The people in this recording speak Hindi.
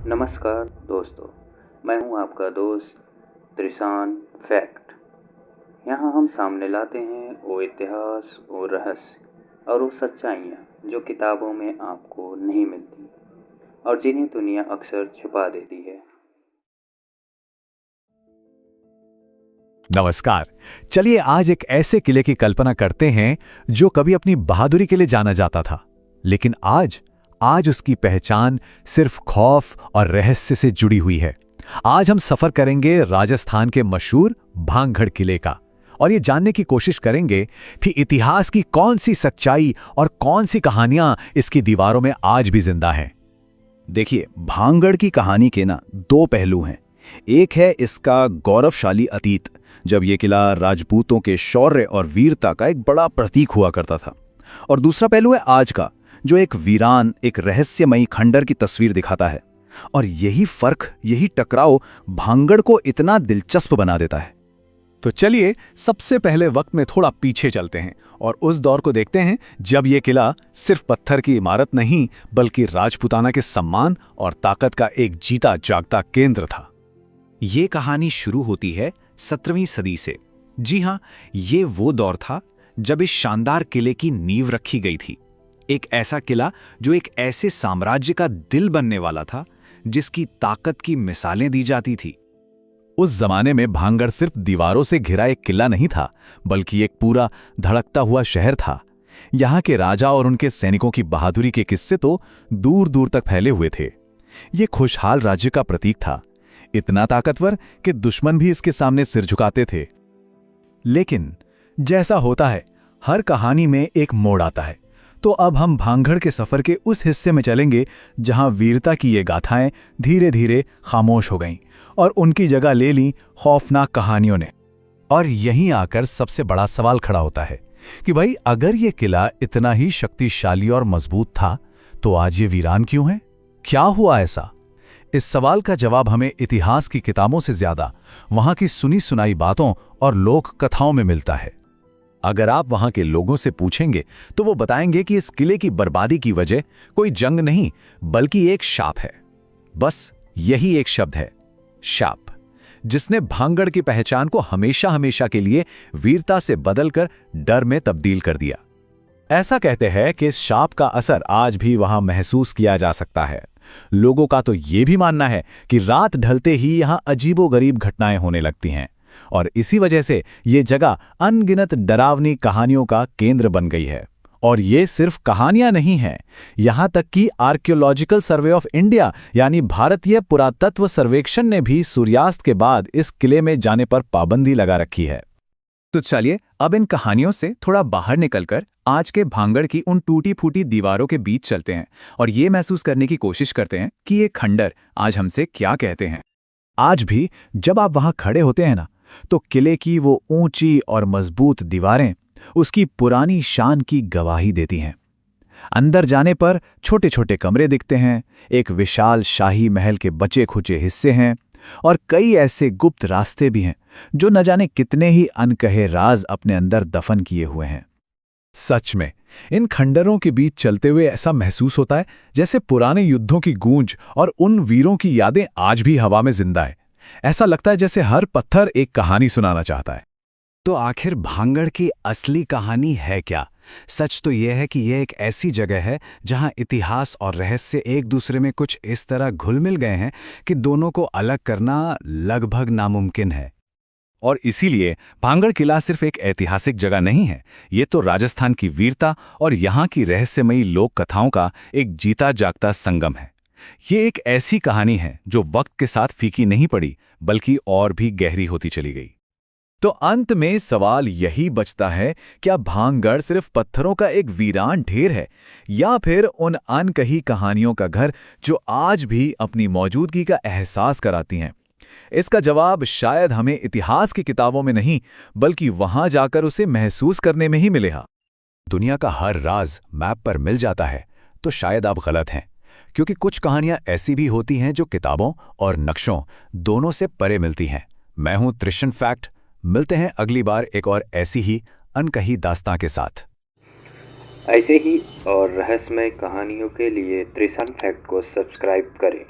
नमस्कार दोस्तों, मैं हूं आपका दोस्त त्रिशान फैक्ट। यहाँ हम सामने लाते हैं वो इतिहास, वो रहस्य और वो सच्चाइयाँ जो किताबों में आपको नहीं मिलती और जिन्हें दुनिया अक्सर छुपा देती है। नमस्कार। चलिए आज एक ऐसे किले की कल्पना करते हैं जो कभी अपनी बहादुरी के लिए जाना जाता था, लेकिन आज उसकी पहचान सिर्फ खौफ और रहस्य से जुड़ी हुई है। आज हम सफर करेंगे राजस्थान के मशहूर भांगगढ़ किले का और ये जानने की कोशिश करेंगे कि इतिहास की कौन सी सच्चाई और कौन सी कहानियां इसकी दीवारों में आज भी जिंदा हैं। देखिए, भांगगढ़ की कहानी के दो पहलू हैं। एक है इसका गौरवशाली अतीत, जब ये किला राजपूतों के शौर्य और वीरता का एक बड़ा प्रतीक हुआ करता था, और दूसरा पहलू है आज का, जो एक वीरान, एक रहस्यमयी खंडर की तस्वीर दिखाता है। और यही फर्क, यही टकराव भांगगढ़ को इतना दिलचस्प बना देता है। तो चलिए सबसे पहले वक्त में थोड़ा पीछे चलते हैं और उस दौर को देखते हैं जब यह किला सिर्फ पत्थर की इमारत नहीं, बल्कि राजपूताना के सम्मान और ताकत का एक जीता जागता केंद्र था। ये कहानी शुरू होती है 17वीं सदी से। जी हाँ, ये वो दौर था जब इस शानदार किले की नींव रखी गई थी। एक ऐसा किला जो एक ऐसे साम्राज्य का दिल बनने वाला था जिसकी ताकत की मिसालें दी जाती थी। उस जमाने में भांगगढ़ सिर्फ दीवारों से घिरा एक किला नहीं था, बल्कि एक पूरा धड़कता हुआ शहर था। यहाँ के राजा और उनके सैनिकों की बहादुरी के किस्से तो दूर दूर तक फैले हुए थे। ये खुशहाल राज्य का प्रतीक था, इतना ताकतवर कि दुश्मन भी इसके सामने सिर झुकाते थे। लेकिन जैसा होता है, हर कहानी में एक मोड़ आता है। तो अब हम भांगगढ़ के सफर के उस हिस्से में चलेंगे जहां वीरता की ये गाथाएं धीरे धीरे खामोश हो गईं और उनकी जगह ले ली खौफनाक कहानियों ने। और यहीं आकर सबसे बड़ा सवाल खड़ा होता है कि भाई, अगर ये किला इतना ही शक्तिशाली और मजबूत था तो आज ये वीरान क्यों है? क्या हुआ ऐसा? इस सवाल का जवाब हमें इतिहास की किताबों से ज्यादा वहां की सुनी सुनाई बातों और लोक कथाओं में मिलता है। अगर आप वहां के लोगों से पूछेंगे तो वो बताएंगे कि इस किले की बर्बादी की वजह कोई जंग नहीं, बल्कि एक शाप है। बस यही एक शब्द है, शाप, जिसने भांगगढ़ की पहचान को हमेशा हमेशा के लिए वीरता से बदलकर डर में तब्दील कर दिया। ऐसा कहते हैं कि इस शाप का असर आज भी वहां महसूस किया जा सकता है। लोगों का तो ये भी मानना है कि रात ढलते ही यहां अजीबोगरीब घटनाएं होने लगती हैं और इसी वजह से ये जगह अनगिनत डरावनी कहानियों का केंद्र बन गई है। और ये सिर्फ कहानियां नहीं हैं, यहां तक कि आर्कियोलॉजिकल सर्वे ऑफ इंडिया यानी भारतीय पुरातत्व सर्वेक्षण ने भी सूर्यास्त के बाद इस किले में जाने पर पाबंदी लगा रखी है। तो चलिए अब इन कहानियों से थोड़ा बाहर निकलकर आज के भांगगढ़ की उन टूटी फूटी दीवारों के बीच चलते हैं और ये महसूस करने की कोशिश करते हैं कि ये खंडर आज हमसे क्या कहते हैं। आज भी जब आप वहां खड़े होते हैं ना, तो किले की वो ऊंची और मजबूत दीवारें उसकी पुरानी शान की गवाही देती हैं। अंदर जाने पर छोटे छोटे कमरे दिखते हैं, एक विशाल शाही महल के बचे खुचे हिस्से हैं और कई ऐसे गुप्त रास्ते भी हैं जो न जाने कितने ही अनकहे राज अपने अंदर दफन किए हुए हैं। सच में इन खंडरों के बीच चलते हुए ऐसा महसूस होता है जैसे पुराने युद्धों की गूंज और उन वीरों की यादें आज भी हवा में जिंदा है। ऐसा लगता है जैसे हर पत्थर एक कहानी सुनाना चाहता है। तो आखिर भांगगढ़ की असली कहानी है क्या? सच तो यह है कि यह एक ऐसी जगह है जहां इतिहास और रहस्य एक दूसरे में कुछ इस तरह घुल मिल गए हैं कि दोनों को अलग करना लगभग नामुमकिन है। और इसीलिए भांगगढ़ किला सिर्फ एक ऐतिहासिक जगह नहीं है, ये तो राजस्थान की वीरता और यहाँ की रहस्यमयी लोक कथाओं का एक जीता जागता संगम है। ये एक ऐसी कहानी है जो वक्त के साथ फीकी नहीं पड़ी, बल्कि और भी गहरी होती चली गई। तो अंत में सवाल यही बचता है, क्या भांगगढ़ सिर्फ पत्थरों का एक वीरान ढेर है या फिर उन अनकही कहानियों का घर जो आज भी अपनी मौजूदगी का एहसास कराती हैं? इसका जवाब शायद हमें इतिहास की किताबों में नहीं, बल्कि वहां जाकर उसे महसूस करने में ही मिलेगा। दुनिया का हर राज मैप पर मिल जाता है तो शायद आप गलत हैं, क्योंकि कुछ कहानियां ऐसी भी होती हैं जो किताबों और नक्शों दोनों से परे मिलती हैं। मैं हूं त्रिशन फैक्ट। मिलते हैं अगली बार एक और ऐसी ही अनकही दास्तां के साथ। ऐसे ही और रहस्यमय कहानियों के लिए त्रिशान फैक्ट को सब्सक्राइब करें।